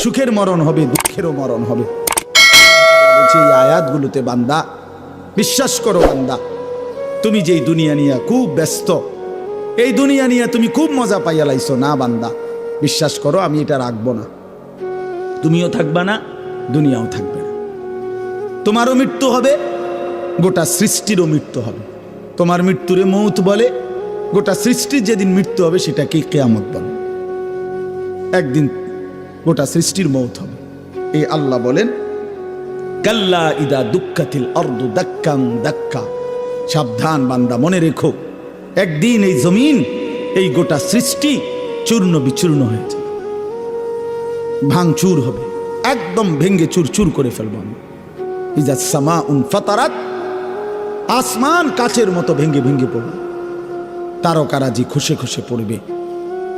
সুখের মরণ হবে, দুঃখেরও মরণ হবে। বলছে এই আয়াতগুলোতে বান্দা বিশ্বাস করো, বান্দা তুমি যেই দুনিয়া নিয়ে খুব ব্যস্ত, এই দুনিয়া নিয়ে তুমি খুব মজা পাইয়া লাইছো না বান্দা, বিশ্বাস করো আমি এটা রাখবো না। তুমিও থাকবা না, দুনিয়াও থাকবে না। তোমারও মৃত্যু হবে, গোটা সৃষ্টিরও মৃত্যু হবে। তোমার মৃত্যুরে মৌত বলে, গোটা সৃষ্টির যেদিন মৃত্যু হবে সেটাকে কিয়ামত বলে। একদিন গোটা সৃষ্টির মৌত হবে। এই আল্লাহ বলেন কাল্লা ইদা দুক্কাতিল আরদু দাক্কান দাক্কা, সাবধান বান্দা, মনে রেখো একদিন এই জমিন, এই গোটা সৃষ্টি চূর্ণ বিচূর্ণ হয়ে যাবে, ভাঙচুর হবে, একদম ভেঙ্গে চুরচুর করে ফেলবো আমি। ইজা সামাউন ফাতারাত, আসমান কাচের মতো ভেঙ্গে ভেঙ্গে পড়বে, তারকারাজি খসে খসে পড়বে,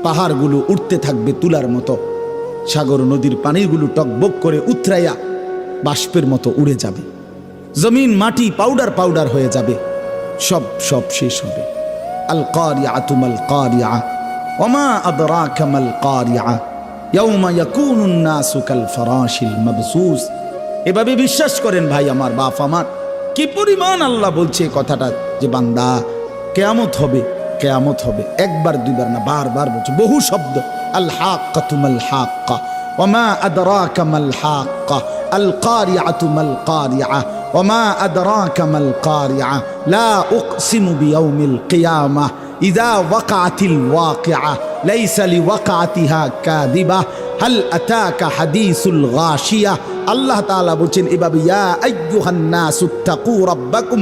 পাহাড়গুলো উঠতে থাকবে তুলার মতো, সাগর নদীর পানিগুলো টকবক করে উথরাইয়া বাষ্পের মতো উড়ে যাবে, জমিন মাটি পাউডার পাউডার হয়ে যাবে, সব সব শেষ হবে। আল কারিআতু মাল কারিআ ওমা আদরাকা মাল কারিআ ইয়াউমা ইয়াকুনুন নাসু কাল ফারাশিল মাবসুস। এভাবে বিশ্বাস করেন ভাই আমার, বাপ আমার, কি পরিমাণ আল্লাহ বলছে কথাটা যে বান্দা কিয়ামত হবে, কিয়ামত হবে। একবার দুইবার না, বারবার বলছে, বহু শব্দ। আল হাক্কাতু মাল হাক্কা ওমা আদরাকা মাল হাক্কা আল কারিআতু মাল কারিআ ওমা আদরাকা মাল কারিআ লা উকসিমু বিয়াউমিল কিয়ামাহ ইযা ওয়াকাআতিল ওয়াকিআ লাইসা লিওয়াকাআতিহা কাযিবা হাল আতাকা হাদিসুল গাশিয়া। আল্লাহ তাআলা বলেন এভাবে, ইয়া আইয়ুহান নাসু তাকু রাব্বাকুম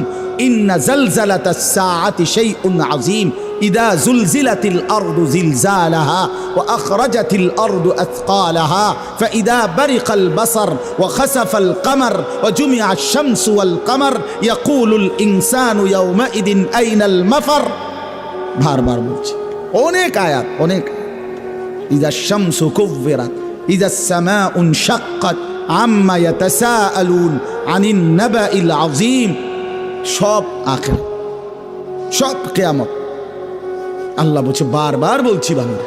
ইন্না জালজালাতাস সাআতি শাইউন আযীম ইযা যুলজিলাতিল আরদু জিলজালাহা ওয়া আখরাজাতিল আরদু আথকালাহা ফাইযা বারিকাল বাসার ওয়া খাসাফাল কমর ওয়া জুমিআশ শামসু ওয়াল কমর ইয়াকুলুল ইনসানু ইয়াওমাইদিন আইনাল মাফার। বারবার বলছি, অনেক আয়াত, অনেক। ইযা শামসু কুব্বিরাত ইযা সামাউ ইনশাক্কাত আম্মা ইয়াতাসাআলুন আনিন নাবাইল আযীম। সব আখিরাত, সব কিয়ামত। আল্লাহ বলছে, বারবার বলছি বান্দা,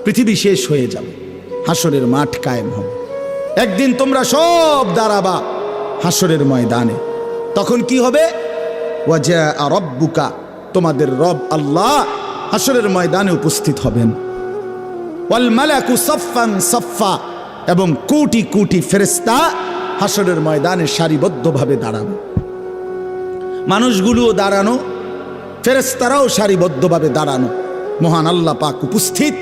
পৃথিবী শেষ হয়ে যাবে, হাসরের মাঠ কায়েম হবে, একদিন তোমরা সব দাঁড়াবা হাসরের ময়দানে। তখন কি হবে? ওয়াজা রব্বুকা, তোমাদের রব আল্লাহ হাসরের ময়দানে উপস্থিত হবেন। ওয়াল মালাকু সাফফান সাফফা, এবং কোটি কোটি ফেরেশতা হাসরের ময়দানে সারিবদ্ধভাবে দাঁড়াবে। মানুষগুলোও দাঁড়ানো, ফেরেশতারাও সারিবদ্ধভাবে দাঁড়ানো, মহান আল্লাহ পাক উপস্থিত।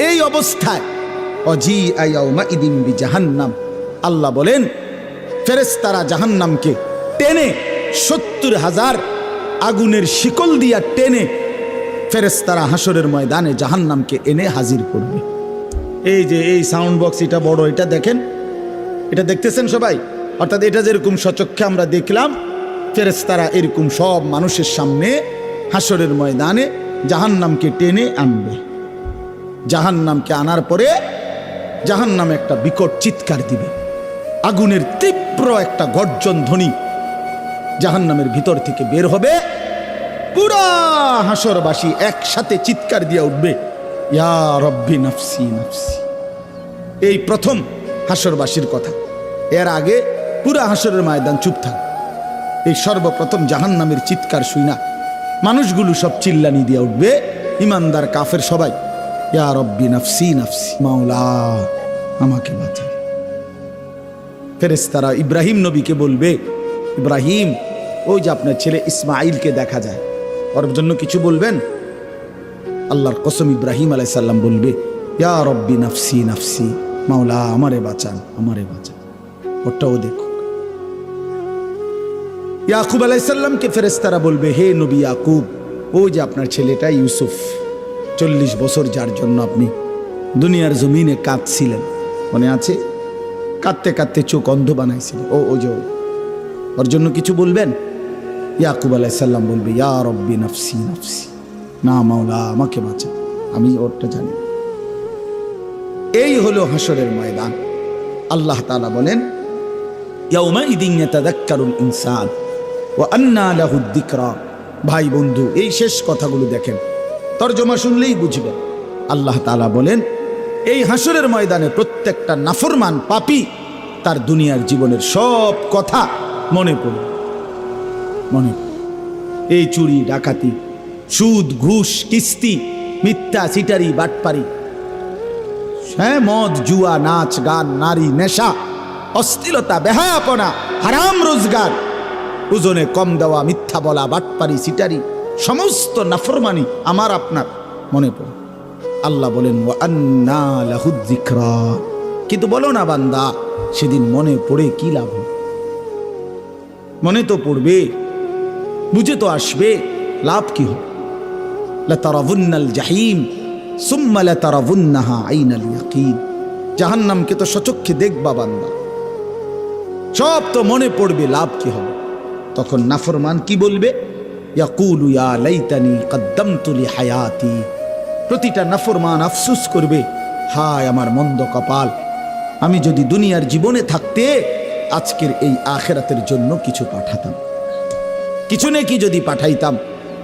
এই অবস্থায় অজিআ ইয়াউমাইদিন বিজাহান্নাম, আল্লাহ বলেন ফেরেশতারা জাহান্নামকে টেনে ৭০,০০০ আগুনের শিকল দিয়া টেনে ফেরেশতারা হাসরের ময়দানে জাহান্নামকে এনে হাজির করবে। এই যে এই সাউন্ড বক্স, এটা বড়, এটা দেখেন, এটা দেখতেছেন সবাই? অর্থাৎ এটা যেরকম সচক্ষে আমরা দেখলাম, ফেরেশতারা এরকম সব মানুষের সামনে হাসরের ময়দানে জাহান্নামকে টেনে আনবে। জাহান্নামকে আনার পরে জাহান্নাম একটা বিকট চিৎকার দিবে, আগুনের তীব্র একটা গর্জন ধ্বনি জাহান্নামের ভিতর থেকে বের হবে। পুরা হাসরবাসী একসাথে চিৎকার দিয়ে উঠবে, ইয়া রব্বি নাফসি নাফসি। এই প্রথম হাসরবাসীর কথা। এর আগে পুরা হাসরের ময়দান চুপ থাক। এই সর্বপ্রথম জাহান্নামের চিৎকার শুই না মানুষগুলো সব চিল্লানি দিয়ে উঠবে, ইমানদার কাফের সবাই, ইয়া রব্বি নাফসি নাফসি, মাওলা আমাকে বাঁচান। ফেরেশতারা ইব্রাহিম নবীকে বলবে, ইব্রাহিম, ওই যে আপনার ছেলে ইসমাইলকে দেখা যায়, ওর জন্য কিছু বলবেন? আল্লাহর কসম, ইব্রাহিম আলাইহিস সালাম বলবে, ইয়া রব্বি নাফসি নাফসি, মাওলা আমারে বাঁচান, আমারে বাঁচান। ওটাও দেখো। ইয়াকুব আলাইহিস সালামকে ফেরেশতারা বলবে, হে নবী ইয়াকুব, ওই যে আপনার ছেলেটা ইউসুফ, 40 বছর যার জন্য আপনি দুনিয়ার জমিনে কাঁদছিলেন, মনে আছে? কাঁদতে কাঁদতে চোখ অন্ধ বানাইছিলেন, ও যে ওর জন্য কিছু বলবেন? ইয়াকুব আলাইহিস সালাম বলবে, ইয়া রব্বি নাফসি নাফসি, না মাওলা আমাকে বাঁচান, আমি ওরটা জানি। এই হলো হাসরের ময়দান। আল্লাহ তাআলা বলেন, ইয়াউমাইদিন ইয়াতাযাক্কারুল ইনসান ওয়া আন্না লাহুদ যিকরা। ভাই বন্ধু, এই শেষ কথাগুলো দেখেন, তরজমা শুনলেই বুঝবেন। আল্লাহ তাআলা বলেন, এই হাসরের ময়দানে প্রত্যেকটা নাফরমান পাপী তার দুনিয়ার জীবনের সব কথা মনে পড়বে। মনে এই চুরি ডাকাতি, সুদ ঘুষ কিস্তি, মিথ্যা সিটারি বাটপারি, হ্যাঁ, মদ জুয়া নাচ গান নারী নেশা অশ্লীলতা বেহায়াপনা হারাম রোজগার, ওজনে কম দেওয়া, মিথ্যা বলা, বাটপারি সিটারি, সমস্ত নাফরমানি আমার আপনার মনে পড়ে। আল্লাহ বলেন ওয়া আন্না লাহুদ যিকরা, কিন্তু বলো না বান্দা সেদিন মনে পড়ে কি লাভ? মনে তো পড়বে, বুঝে তো আসবে, লাভ কি হবে? লাতারাবুন্নাল জাহিম সুম্মা লাতারাবুন্নাহা আইনাল ইয়াকিন, জাহান্নামকে তো সচক্ষে দেখবা বান্দা, সব তো মনে পড়বে, লাভ কি হবে? তখন নাফরমান কি বলবে? ইয়াকুলু ইয়া লাইতানি কদ্দামতু লিহায়াতি, প্রতিটা নাফরমান আফসোস করবে, হায় আমার মন্দ কপাল, আমি যদি দুনিয়ার জীবনে থাকতে আজকের এই আখিরাতের জন্য কিছু পাঠাতাম, কিছু নাকি যদি পাঠাইতাম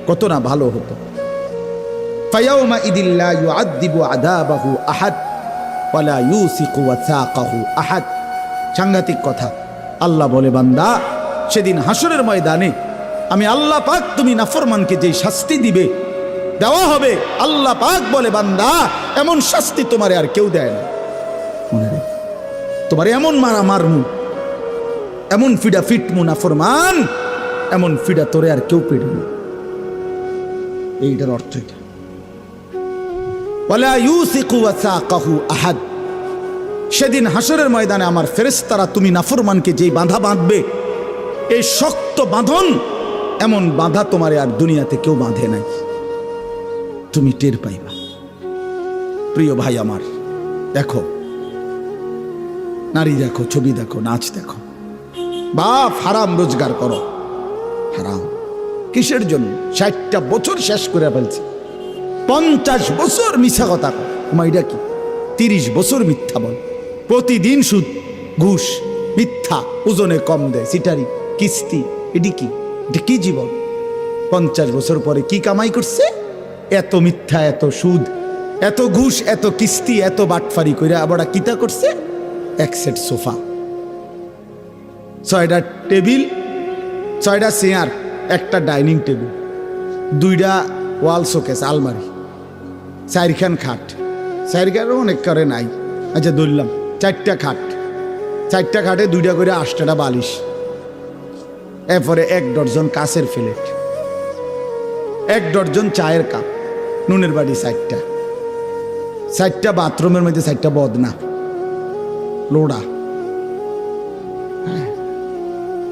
কত না ভালো হতো। ফায়াউমা ইদিল লা ইউআযযিবু আযাবাহু আহাদ ওয়া লা ইউসিকু ওয়াসাকাহু আহাদ। সাংঘাতিক কথা। আল্লাহ বলে বান্দা সেদিন হাসরের ময়দানে আমি আল্লাহ পাক তুমি নাফরমানকে যে শাস্তি দিবে দেওয়া হবে, আল্লাহ পাক বলে বান্দা এমন শাস্তি তোমারে আর কেউ দেয় না। মনে রেখো, তোমারে এমন মারা মারমু, এমন ফিডা ফিটমু নাফরমান, এমন ফিডা তোরে আর কেউ পিটবে। এইটার অর্থ এটা। ওয়ালা ইউসিকু ওয়াসাকাহু আহাদ, সেদিন হাসরের ময়দানে আমার ফেরেশতারা তুমি নাফরমানকে যেই বাঁধা বাঁধবে, এই শক্ত বাঁধন, এমন বাঁধা তোমারে আর দুনিয়াতে কেউ বাঁধে নাই, তুমি টের পাইবা। প্রিয় ভাই আমার, দেখো নারী দেখো, ছবি দেখো, নাচ দেখো, বাপ হারাম রোজগার করো, হারাম কিসের জন্য? 60টা বছর শেষ করে ফেলছে, 50 বছর মিথ্যা কথা কর, এটা কি 30 বছর মিথ্যা বল, প্রতিদিন সুদ ঘুষ মিথ্যা, ওজনে কম দেয় সিটারি কিস্তি, এটি কি? এটা কি জীবন? 50 বছর পরে কি কামাই করছে? এত মিথ্যা, এত সুদ, এত ঘুষ, এত কিস্তি, এত বাটফারি করে আবার কিতা করছে? এক সেট সোফা, 6টা টেবিল, 6টা চেয়ার, একটা ডাইনিং টেবিল, 2টা ওয়াল শোকেস আলমারি, 4খান খাট, 4খানও অনেক করে নাই, আচ্ছা ধরলাম 4টা খাট, 4টা খাটে 2টা করে 8টা বালিশ, এরপরে 1 ডজন কাঁচের প্লেট, 1 ডজন চায়ের কাপ, নুনের বাটি 4টা বাথরুমের মধ্যে 4টা বদনা লোড়া,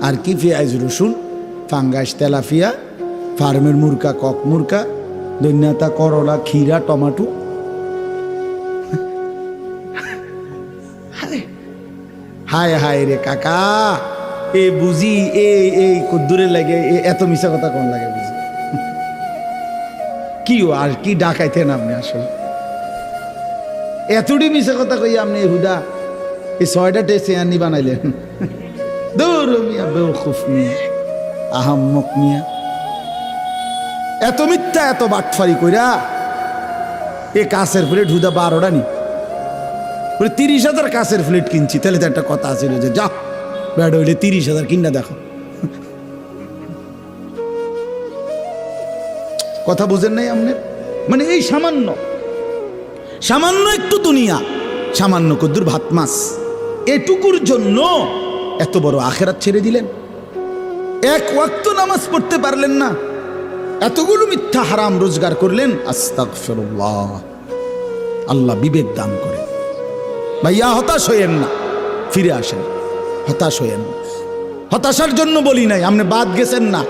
আর কি পেঁয়াজ রসুন ফাঙ্গাস তেলাপিয়া ফার্মের মুরকা কক মুরকা দৈন্যতা করলা ক্ষীরা টমাটো, হায় হায় রে কাকা, এ বুঝি এই কুদ্দুরে লাগে এত মিশা কথা কোন লাগে বুঝি? কি আর কি ডাকাইতেন আপনি? আসলে এতটি মিশা কথা কই আপনি হুদা এই 6টা টেসে আনি বানাইলেন? দৌড় মিয়া, বেওকুফ মিয়া, আহাম্মক মিয়া, এত মিথ্যা এত বাটফারি কইরা এ কাছের প্লেট হুদা 12টা নি 30,000 কাছের প্লেট কিনছি, তাহলে তো একটা কথা আছিল যে যা ব্যাড হইলে 30,000 কিনা দেখো। কথা বুঝেন নাই আপনি? মানে এই সামান্য একটু দুনিয়া, সামান্য কদ্দুর ভাত মাছ, এটুকুর জন্য এত বড় আখেরাত ছেড়ে দিলেন, 1 ওয়াক্ত নামাজ পড়তে পারলেন না, এতগুলো মিথ্যা হারাম রোজগার করলেন। আস্তাগফিরুল্লাহ, আল্লাহ বিবেক দান করে। ভাইয়া হতাশ হইয়েন না, ফিরে আসেন, হতাশ হইয়েন না। হতাশার জন্য বলি নাই, আপনি বাদ গেছেন না,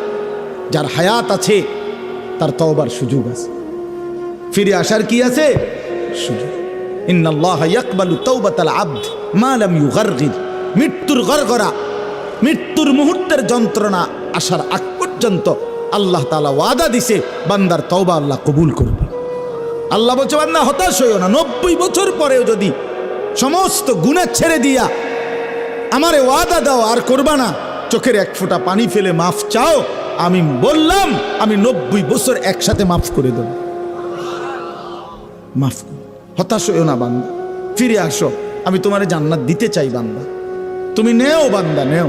যার হায়াত আছে তার তওবার সুযোগ আছে, ফিরে আসার কি আছে? সুযোগ। ইন্নাল্লাহা ইয়াকবালু তাওবাতাল আবদ মা লাম ইউগারগির, মৃত্যুর গরগরা, মৃত্যুর মুহূর্তের যন্ত্রণা আসার আগ পর্যন্ত আল্লাহ তাআলা ওয়াদা দিছে বান্দার তওবা আল্লাহ কবুল করবে। আল্লাহ বলছে বান্দা হতাশ হইও না, 90 বছর পরেও যদি সমস্ত গুনাহ ছেড়ে দিয়া আমারে ওয়াদা দাও আর করবা না, চোখের 1 ফোঁটা পানি ফেলে মাফ চাও, আমি বললাম আমি 90 বছর একসাথে মাফ করে দেব। মাফ, হতাশ হইও না বান্দা। ফিরে আসো, আমি তোমার জান্নাত দিতে চাই বান্দা, তুমি নেও বান্দা নেও।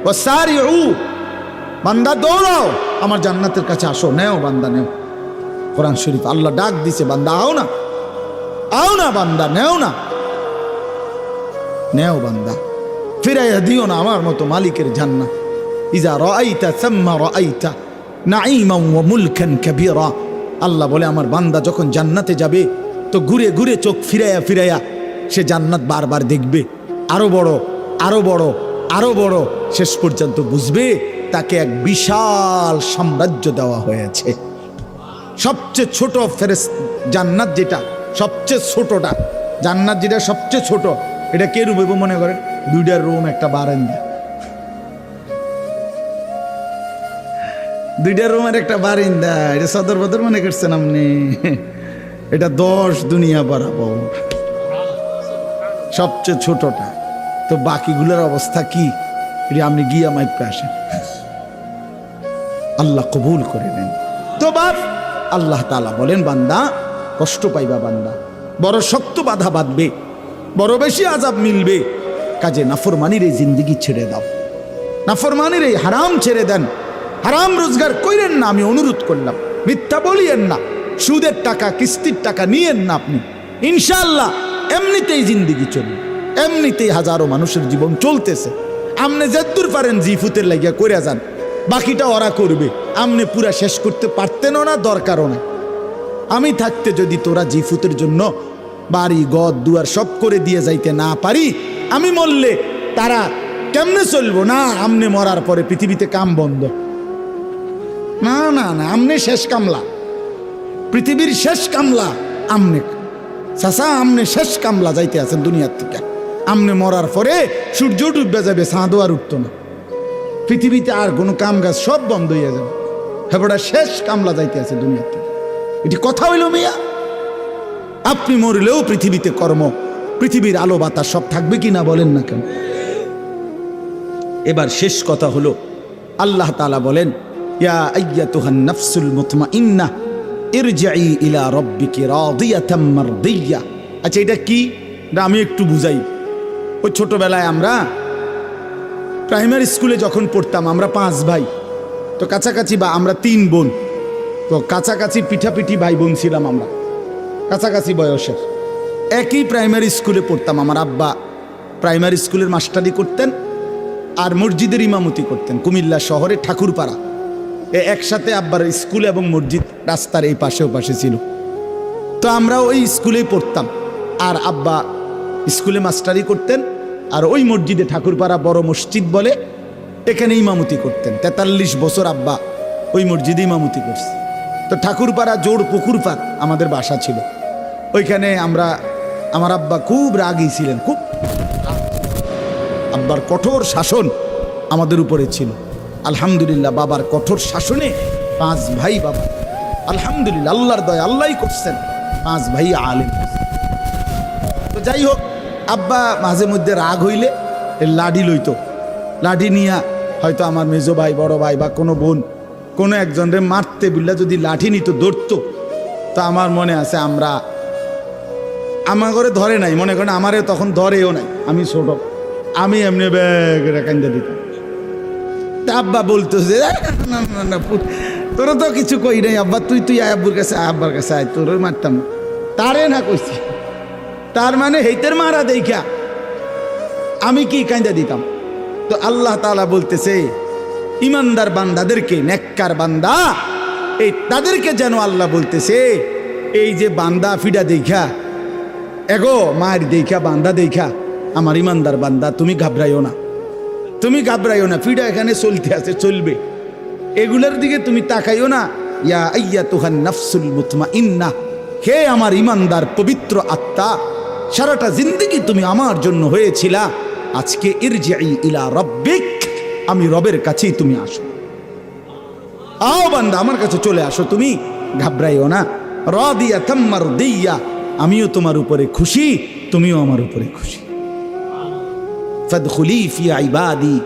ওয়াসারিউ, বান্দা দৌড়াও আমার জান্নাতের কাছে আসো, নেও বান্দা নেও। কোরআন শরীফ আল্লাহ ডাক দিছে, বান্দা আও না, আও না বান্দা, নেও না, নেও বান্দা, ফিরাইয়া দিও না আমার মতো মালিকের জান্নাত। ইজা রাআইতা সাম্মা রাআইতা নাঈমান ওয়া মুলকান কাবীরা। আল্লাহ বলে আমার বান্দা যখন জান্নাতে যাবে তো ঘুরে ঘুরে চোখ ফিরাইয়া ফিরাইয়া সে জান্নাত বারবার দেখবে, আরো বড় আরো বড় আরো বড়, শেষ পর্যন্ত বুঝবে তাকে এক বিশাল সাম্রাজ্য দেওয়া হয়েছে। সবচেয়ে ছোট জান্নাত যেটা সবচেয়ে ছোটটা, জান্নাত যেটা সবচেয়ে ছোট, এটা কে রুম মনে করেন? 2টা রুম, একটা বারান্দা, 2টা রুমের একটা বারান্দা। এটা সদর বদর মনে করছেন আপনি? এটা 10 দুনিয়া বরাবর, সবচেয়ে ছোটটা। তো বাকিগুলোর অবস্থা কি? এটা আপনি গিয়া মাইপে আসেন, আল্লাহ কবুল করে নেন। তো বাপ আল্লাহ তাআলা বলেন বান্দা কষ্ট পাইবা, বান্দা বড় শক্ত বাধা বাঁধবে, বড় বেশি আযাব মিলবে, কাজে নাফরমানির এই জিন্দেগি ছেড়ে দাও, নাফরমানির এই হারাম ছেড়ে দেন, হারাম রোজগার কইরেন না, আমি অনুরোধ করলাম। মিথ্যা বলিয়েন না, সুদের টাকা কিস্তির টাকা নিয়েন না আপনি, ইনশাআল্লাহ এমনিতেই জিন্দেগি চলবে, এমনিতেই হাজারো মানুষের জীবন চলতেছে। আপনি যতদূর পারেন জিফুতের লাগিয়া কইরা যান, বাকিটা ওরা করবে, আপনি পুরা শেষ করতে পারতেনও না, দরকারও না। আমি থাকতে যদি তোরা জিফুতের জন্য বাড়ি ঘর দুয়ার সব করে দিয়ে যাইতে না পারি, আমি মরলে তারা কেমনে চলবো? না, আমনে মরার পরে পৃথিবীতে কাম বন্ধ, না না না, আমনে শেষ কামলা, পৃথিবীর শেষ কামলা আমনে। চাচা আমনে শেষ কামলা, যাইতে আছেন দুনিয়ার থেকে। আমনে মরার পরে সূর্য ডুববে যাবে, চাঁদও আর উঠতো না, পৃথিবীতে আর কোনো কাম কাজ সব বন্ধ হয়ে যাবে। হ্যাঁ, শেষ কামলা যাইতে আছে দুনিয়ার থেকে। এটি কথা হইল মিয়া? আপনি মরলেও পৃথিবীতে কর্ম, পৃথিবীর আলো বাতাস সব থাকবে কিনা বলেন না কেন? এবার শেষ কথা হলো, আল্লাহ তাআলা বলেন ইয়া আইয়াতুহান নাফসুল মুতমাইন্নাহ ইরজিই ইলা রাব্বিকি রাদিয়াতাম মারদিয়া। আচ্ছা এটা কি? আমি একটু বুঝাই। ওই ছোটবেলায় আমরা প্রাইমারি স্কুলে যখন পড়তাম, আমরা 5 ভাই, তো কাছাকাছি, বা আমরা 3 বোন, তো কাছাকাছি পিঠাপিঠি ভাই বোন ছিলাম আমরা, কাছাকাছি বয়সের। একই প্রাইমারি স্কুলে পড়তাম। আমার আব্বা প্রাইমারি স্কুলের মাস্টারি করতেন আর মসজিদের ইমামতি করতেন কুমিল্লা শহরে ঠাকুরপাড়া। একসাথে আব্বার স্কুল এবং মসজিদ রাস্তার এই পাশে ও পাশে ছিল। তো আমরা ওই স্কুলেই পড়তাম, আর আব্বা স্কুলে মাস্টারি করতেন, আর ওই মসজিদে ঠাকুরপাড়া বড় মসজিদ বলে, এখানে ইমামতি করতেন। 43 বছর আব্বা ওই মসজিদে ইমামতি করছে। তো ঠাকুরপাড়া জোড় পুকুর পাড় আমাদের বাসা ছিল। ওইখানে আমার আব্বা খুব রাগী ছিলেন, খুব। আব্বার কঠোর শাসন আমাদের উপরে ছিল। আলহামদুলিল্লাহ বাবার কঠোর শাসনে 5 ভাই, বাবা আলহামদুলিল্লাহ আল্লাহর দয়া, আল্লাহই করছেন, 5 ভাই আলেম। তো যাই হোক, আব্বা মাঝে মধ্যে রাগ হইলে লাঠি লইতো, লাঠি নিয়া হয়তো আমার মেজো ভাই, বড় ভাই বা কোনো বোন কোনো একজনরে মারতে বললে যদি লাঠি নিত, ধরতো, তো আমার মনে আছে আমার ঘরে ধরে নাই, মনে করেন আমারে তখন ধরেও নাই, আমি ছোট, আমি এমনি ব্যাগ কান্দা দিতাম। তা আব্বা বলতো যে না তোরা তো কিছু কই নাই আব্বা, তুই আব্বুর কাছে, আব্বার কাছে আয়, তোর মারতাম না। তারে না কইছি, তার মানে হেইতের মারা দেখা আমি কি কান্দা দিতাম। তো আল্লাহ তাআলা বলতেছে ইমানদার বান্দাদেরকে, নেককার বান্দা, এই তাদেরকে যেন আল্লাহ বলতেছে, এই যে বান্দা ফিডা দেখা, এগো মায়ের দেখা, বান্দা দেখা, আমার ইমানদার বান্দা তুমি ঘাবড়াইও না, তুমি ঘাবড়াইও না, ফিডা এখানে চলতে আছে, চলবে, এগুলোর দিকে তুমি তাকাইও না। ইয়া আইয়াতুহান নাফসুল মুতমাইন্নাহ, হে আমার ইমানদার পবিত্র আত্মা, সারাটা জিন্দেগি তুমি আমার জন্য হয়েছিলা, আজকে ইরজিই ইলা রাব্বিক, আমি রবের কাছেই তুমি আসো, আও বান্দা আমার কাছে চলে আসো, তুমি ঘাবড়াইও না। রাদিয়াতাম মারদিয়া, আমিও তোমার উপরে খুশি, তুমিও আমার উপরে খুশি। ফাদখুলি ফি ইবাদি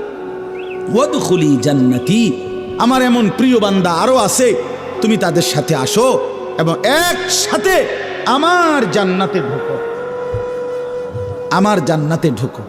ওয়াদখুলি জান্নাতি, আমার এমন প্রিয় বান্দা আরো আছে, তুমি তাদের সাথে আসো এবং একসাথে আমার জান্নাতে ঢোকো। আমার জান্নাতে ঢোকো।